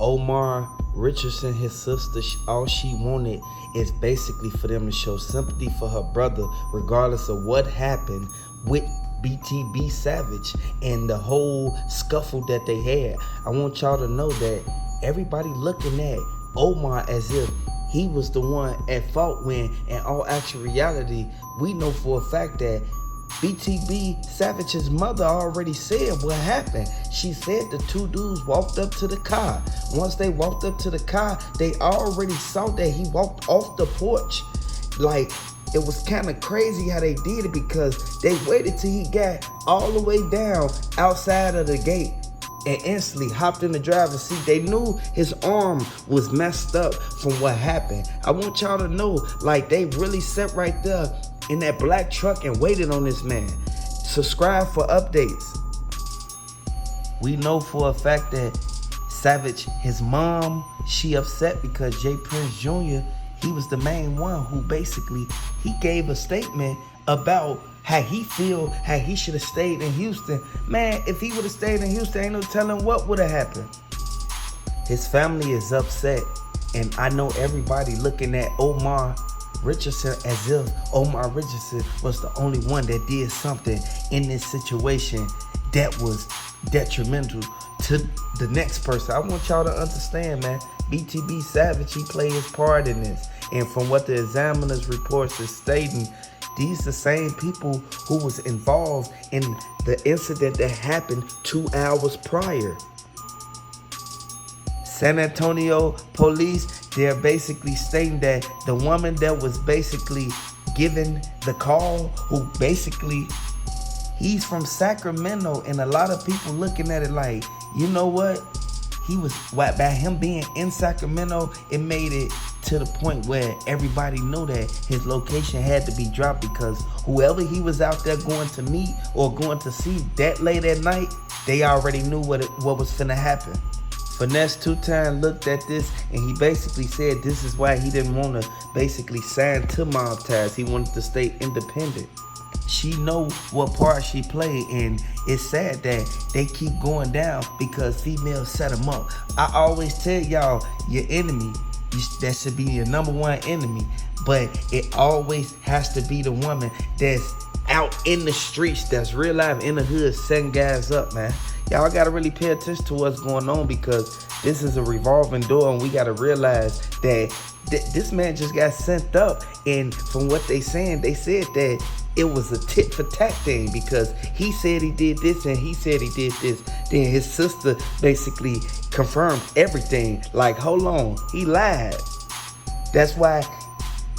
Omar, Richardson, his sister, all she wanted is basically for them to show sympathy for her brother, regardless of what happened with BTB Savage and the whole scuffle that they had. I want y'all to know that everybody looking at Omar as if he was the one at fault, when in all actual reality, we know for a fact that BTB Savage's mother already said what happened. She said the two dudes walked up to the car. Once they walked up to the car, they already saw that he walked off the porch. Like, it was kind of crazy how they did it, because they waited till he got all the way down outside of the gate and instantly hopped in the driver's seat. They knew his arm was messed up from what happened. I want y'all to know, like, they really sat right there in that black truck and waited on this man. Subscribe for updates. We know for a fact that Savage, his mom, she upset because Jay Prince Jr., he was the main one who basically, he gave a statement about how he feel, how he should have stayed in Houston. Man, if he would have stayed in Houston, ain't no telling what would have happened. His family is upset, and I know everybody looking at Omar Richardson as if Omar Richardson was the only one that did something in this situation that was detrimental to the next person. I want y'all to understand, man, BTB Savage, he played his part in this. And from what the examiner's reports is stating, these the same people who was involved in the incident that happened 2 hours prior. San Antonio police, they're basically stating that the woman that was basically given the call, who basically, he's from Sacramento, and a lot of people looking at it like, you know what? He was, by him being in Sacramento, it made it to the point where everybody knew that his location had to be dropped, because whoever he was out there going to meet or going to see that late at night, they already knew what was finna happen. Finesse 2-Time looked at this, and he basically said this is why he didn't want to basically sign to Mobties. He wanted to stay independent. She know what part she played, and it's sad that they keep going down because females set them up. I always tell y'all, your enemy, that should be your number one enemy, but it always has to be the woman that's out in the streets, that's real life in the hood, setting guys up, man. Y'all gotta really pay attention to what's going on, because this is a revolving door, and we gotta realize that this man just got sent up. And from what they saying, they said that it was a tit for tat thing, because he said he did this and he said he did this. Then his sister basically confirmed everything. Like, hold on, he lied. That's why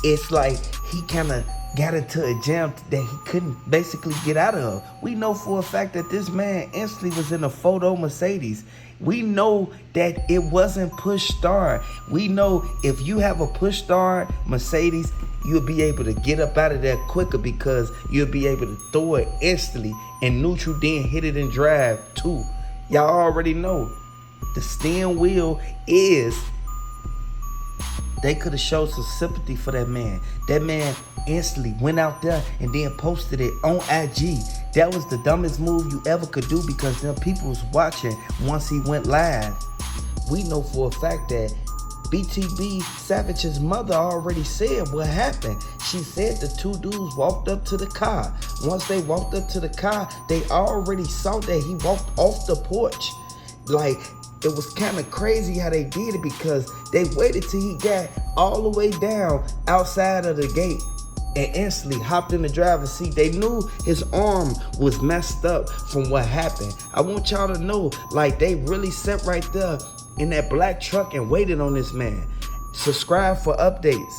it's like he kind of got into a jam that he couldn't basically get out of. We know for a fact that this man instantly was in a photo Mercedes. We know that it wasn't push start. We know if you have a push start Mercedes, you'll be able to get up out of there quicker, because you'll be able to throw it instantly in neutral, then hit it in drive too. Y'all already know the steering wheel is, they could have showed some sympathy for that man. That man instantly went out there and then posted it on IG. That was the dumbest move you ever could do, because them people was watching once he went live. We know for a fact that BTB Savage's mother already said what happened. She said the two dudes walked up to the car. Once they walked up to the car, they already saw that he walked off the porch. Like, it was kind of crazy how they did it, because they waited till he got all the way down outside of the gate and instantly hopped in the driver's seat. They knew his arm was messed up from what happened. I want y'all to know, like, they really sat right there in that black truck and waited on this man. Subscribe for updates.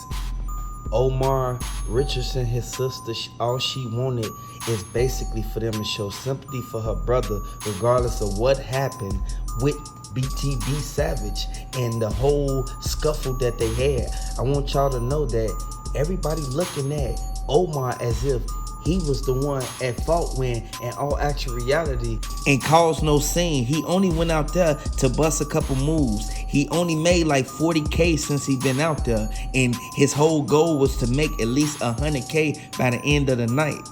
Omar, Richardson, his sister, all she wanted is basically for them to show sympathy for her brother, regardless of what happened with BTB Savage and the whole scuffle that they had. I want y'all to know that everybody looking at Omar as if he was the one at fault, when in all actual reality, and caused no scene. He only went out there to bust a couple moves. He only made like 40K since he been out there, and his whole goal was to make at least 100K by the end of the night.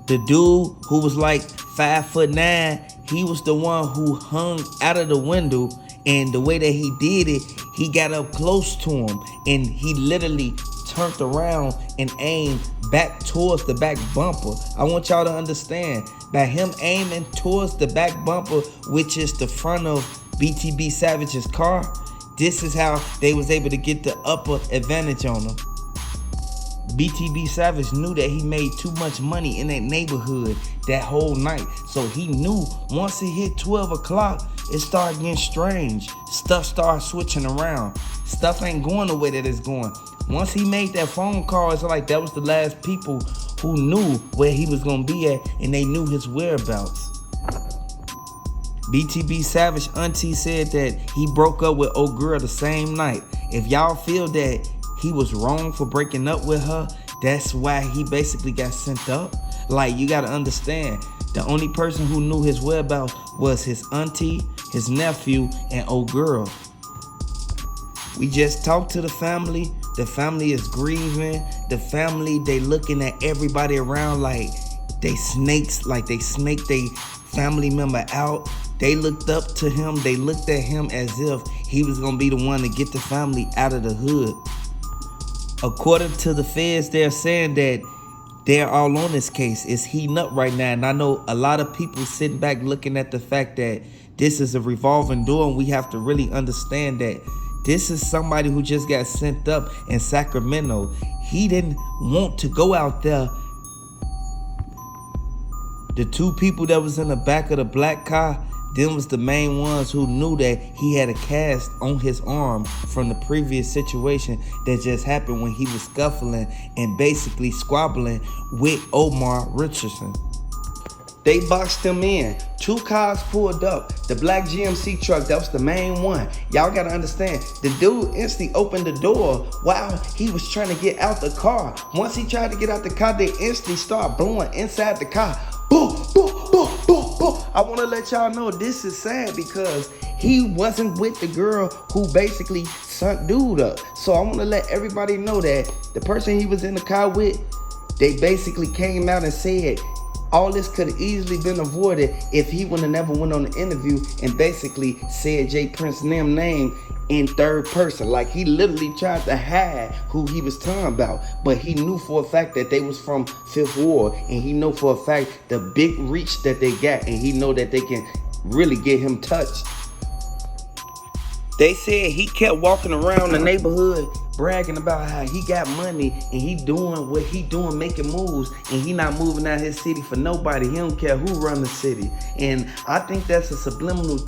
The dude who was like 5'9", he was the one who hung out of the window, and the way that he did it, he got up close to him and he literally turned around and aimed back towards the back bumper. I want y'all to understand, by him aiming towards the back bumper, which is the front of BTB Savage's car, this is how they was able to get the upper advantage on him. BTB Savage knew that he made too much money in that neighborhood that whole night. So he knew once it hit 12 o'clock, it started getting strange. Stuff started switching around. Stuff ain't going the way that it's going. Once he made that phone call, it's like that was the last people who knew where he was gonna be at, and they knew his whereabouts. BTB Savage auntie said that he broke up with old girl the same night. If y'all feel that he was wrong for breaking up with her, that's why he basically got sent up. Like, you gotta understand, the only person who knew his whereabouts was his auntie, his nephew, and old girl. We just talked to the family. The family is grieving. The family, they looking at everybody around like they snakes, like they snaked their family member out. They looked up to him. They looked at him as if he was gonna be the one to get the family out of the hood. According to the feds, they're saying that they're all on this case. It's heating up right now. And I know a lot of people sitting back looking at the fact that this is a revolving door, and we have to really understand that this is somebody who just got sent up in Sacramento. He didn't want to go out there. The two people that was in the back of the black car, them was the main ones who knew that he had a cast on his arm from the previous situation that just happened when he was scuffling and basically squabbling with Omar Richardson. They boxed him in. Two cars pulled up. The black GMC truck, that was the main one. Y'all gotta understand, the dude instantly opened the door while he was trying to get out the car. Once he tried to get out the car, they instantly start blowing inside the car. Boom, boom, boom, boom, boom. I want to let y'all know this is sad because he wasn't with the girl who basically sunk dude up. So I want to let everybody know that the person he was in the car with, they basically came out and said all this could have easily been avoided if he would have never went on the interview and basically said J. Prince's name in third person. Like, he literally tried to hide who he was talking about, but he knew for a fact that they was from 5th Ward, and he know for a fact the big reach that they got, and he know that they can really get him touched. They said he kept walking around the neighborhood bragging about how he got money and he doing what he doing, making moves, and he not moving out his city for nobody. He don't care who run the city. And I think that's a subliminal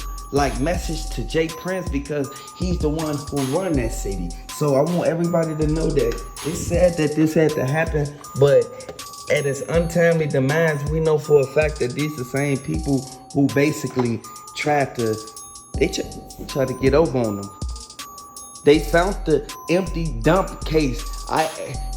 message to J. Prince, because he's the one who run that city. So I want everybody to know that it's sad that this had to happen, but at its untimely demise, we know for a fact that these are the same people who basically tried to to get over on them. They found the empty dump case.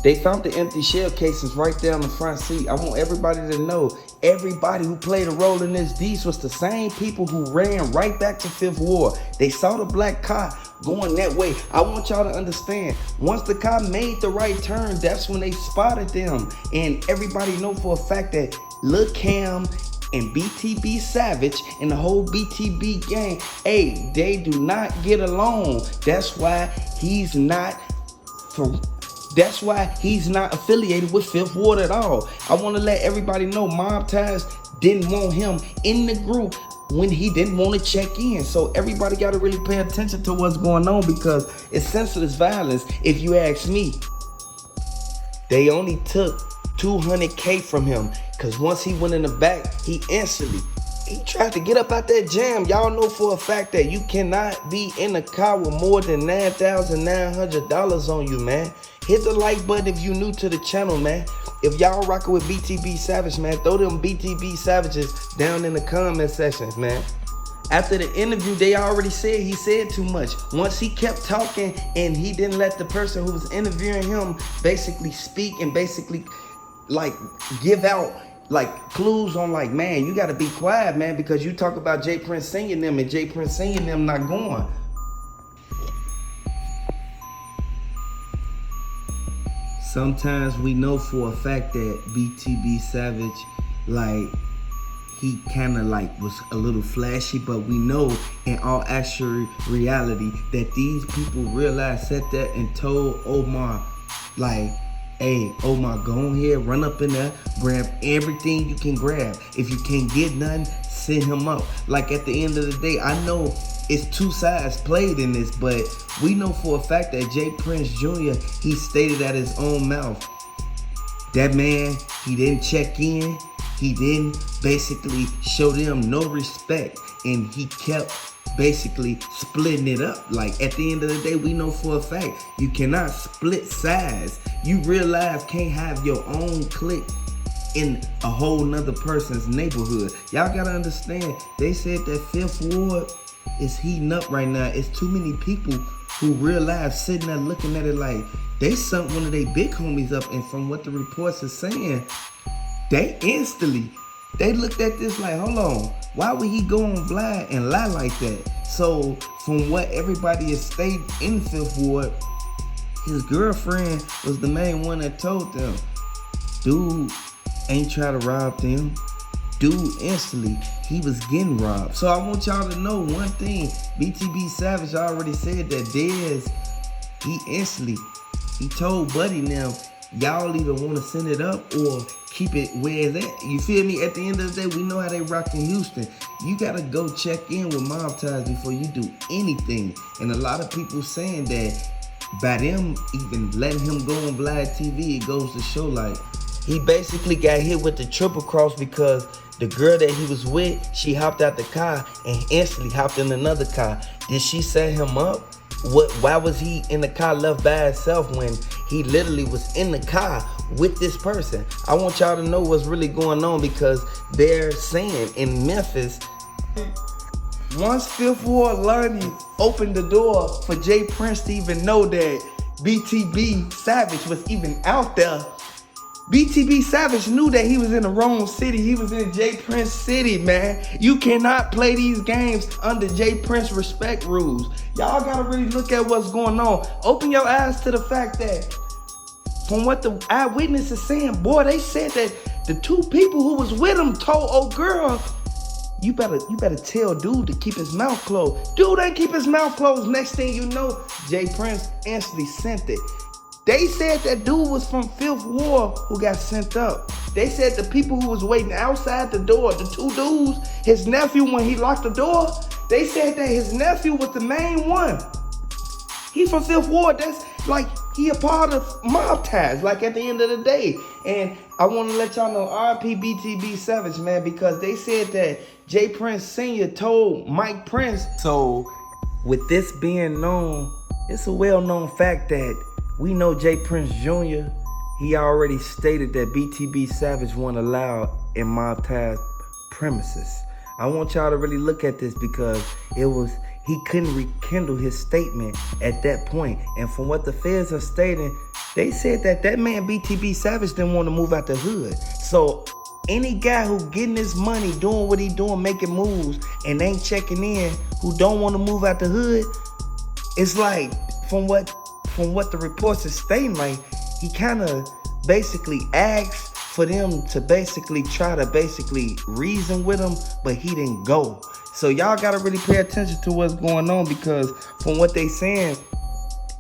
They found the empty shell cases right there on the front seat. I want everybody to know, everybody who played a role in this, these was the same people who ran right back to 5th Ward. They saw the black car going that way. I want y'all to understand, once the car made the right turn, that's when they spotted them. And everybody know for a fact that Lil Cam and BTB Savage and the whole BTB gang, hey, they do not get along. That's why he's not affiliated with 5th Ward at all. I want to let everybody know Mobties didn't want him in the group when he didn't want to check in. So everybody got to really pay attention to what's going on, because it's senseless violence if you ask me. They only took $200K from him, because once he went in the back, he tried to get up out that jam. Y'all know for a fact that you cannot be in a car with more than $9,900 on you, man. Hit the like button if you new to the channel, man. If y'all rocking with BTB Savage, man, throw them BTB Savages down in the comment section, man. After the interview, they already said he said too much. Once he kept talking and he didn't let the person who was interviewing him basically speak and basically give out clues on man, you gotta be quiet, man, because you talk about J. Prince singing them and J. Prince singing them not going. Sometimes we know for a fact that BTB Savage, he kind of like was a little flashy, but we know in all actual reality that these people realized, sat there and told Omar, like, hey, Omar, go on here, run up in there, grab everything you can grab. If you can't get none, send him up. Like, at the end of the day, I know it's two sides played in this, but we know for a fact that J. Prince Jr., he stated at his own mouth, that man, he didn't check in. He didn't basically show them no respect, and he kept basically splitting it up. Like, at the end of the day, we know for a fact you cannot split sides. You realize can't have your own clique in a whole nother person's neighborhood. Y'all gotta understand, they said that 5th Ward is heating up right now. It's too many people who realize, sitting there looking at it like they sunk one of their big homies up, and from what the reports are saying, they looked at this like, hold on, why would he go on Vlad and lie like that? So from what everybody has stated in 5th Ward, his girlfriend was the main one that told them, dude ain't try to rob them. Dude, instantly, he was getting robbed. So I want y'all to know one thing. BTB Savage already said that Dez, he told Buddy now, y'all either want to send it up or keep it where it's at. You feel me? At the end of the day, we know how they rock in Houston. You gotta go check in with Mobties before you do anything. And a lot of people saying that by them even letting him go on Vlad TV, it goes to show like he basically got hit with the triple cross because the girl that he was with, she hopped out the car and instantly hopped in another car. Did she set him up? Why was he in the car left by himself when he literally was in the car with this person? I want y'all to know what's really going on, because they're saying in Memphis, once 5th Ward Learning opened the door for J. Prince to even know that BTB Savage was even out there, BTB Savage knew that he was in the wrong city. He was in J. Prince City, man. You cannot play these games under J. Prince respect rules. Y'all gotta really look at what's going on. Open your eyes to the fact that from what the eyewitness is saying, boy, they said that the two people who was with him told old girl, you better tell dude to keep his mouth closed. Dude ain't keep his mouth closed. Next thing you know, J. Prince instantly sent it. They said that dude was from 5th Ward who got sent up. They said the people who was waiting outside the door, the two dudes, his nephew, when he locked the door, they said that his nephew was the main one. He from 5th Ward. That's like, he a part of Mobties, like at the end of the day. And I want to let y'all know, RP BTB Savage, man, because they said that J. Prince Sr. told Mike Prince. So with this being known, it's a well-known fact that we know J. Prince Jr., he already stated that BTB Savage wasn't allowed in Mobties premises. I want y'all to really look at this because he couldn't rekindle his statement at that point. And from what the feds are stating, they said that that man BTB Savage didn't want to move out the hood. So any guy who getting his money, doing what he doing, making moves, and ain't checking in, who don't want to move out the hood, it's like, from what the reports are stating, like, he kind of basically asked for them to basically try to basically reason with him, but he didn't go. So y'all gotta really pay attention to what's going on, because from what they saying,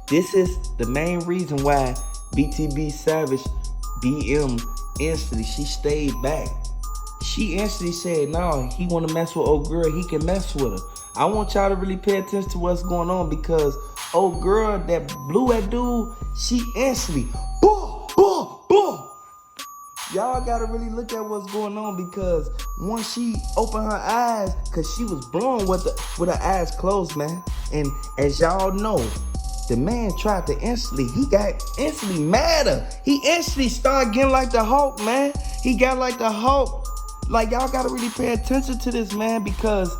this is the main reason why BTB Savage BM instantly, she stayed back. She instantly said, no, he wanna mess with old girl, he can mess with her. I want y'all to really pay attention to what's going on, because old girl that blew at dude, she instantly, boom, boom, boom. Y'all gotta really look at what's going on, because once she opened her eyes, cause she was blown with her eyes closed, man. And as y'all know, the man tried to he got instantly madder. He instantly started getting like the Hulk, man. He got like the Hulk. Like, y'all gotta really pay attention to this, man, because